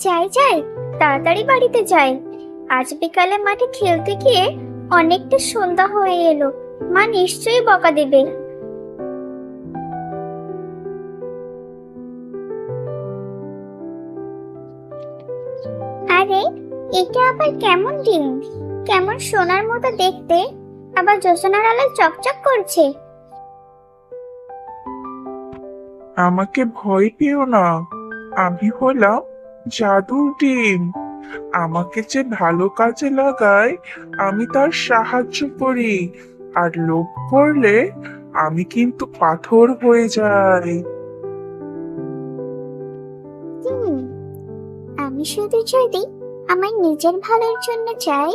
যাই যাই, তাড়াতাড়ি বাড়িতে যাই। আজ বিকালে মাঠে খেলতে গিয়ে অনেকটা সন্ধ্যা হয়ে এলো। মা নিশ্চয়ই বকা দেবে। আরে, এটা আবার কেমন ডিম? কেমন সোনার মতো দেখতে, আবার জ্যোৎস্নার আলোয় চকচক করছে। আমাকে ভয় পেও না, আমি হলাম জাদুর ডিম। আমাকে যে ভালো কাজে লাগায় আমি তার সাহায্য করি, আর লোভ করলে আমি কিন্তু পাথর হয়ে যাই। হুম, আমি শুধু যদি আমার নিজের ভালোর জন্য চাই,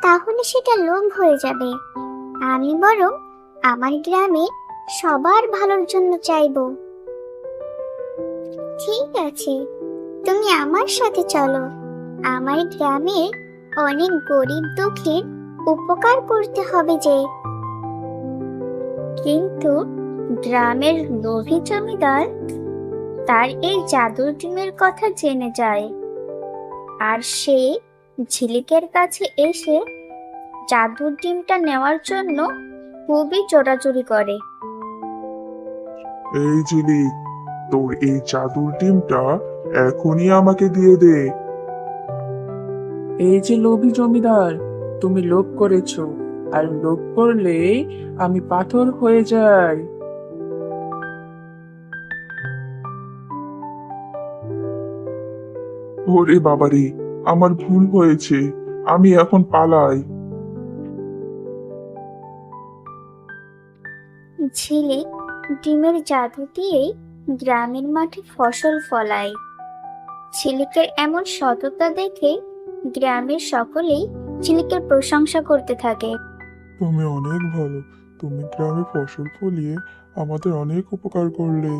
তাহলে সেটা লোভ হয়ে যাবে। আমি বরং আমার গ্রামে সবার ভালোর জন্য চাইবো। ঠিক আছে, তুমি আমার সাথে চলো। আমার গ্রামের অনেক গরিব দুঃখীর উপকার করতে হবে যে। কিন্তু গ্রামের লোভী জমিদার তার এই জাদুর ডিমের কথা জেনে যায়, আর সে ঝিলিকের কাছে এসে জাদুর ডিমটা নেওয়ার জন্য খুবই জোরাজুরি করে। এই ঝিলিক, তোর এই জাদুর ডিমটা এখনই আমাকে দিয়ে দে। এই যে লোভী জমিদার, তুমি লোভ করেছো, আর লোভ করলেই আমি পাথর হয়ে যাই। ওরে বাবারে, আমার ভুল হয়েছে, আমি এখন পালাই। ঝিলিক ডিমের জাদু দিয়েই গ্রামের মাঠে ফসল ফলায়। ঝিলিকের এমন সততা দেখে গ্রামের সকলেই ঝিলিকের প্রশংসা করতে থাকে। তুমি অনেক ভালো, তুমি গ্রামে ফসল ফলিয়ে আমাদের অনেক উপকার করলে।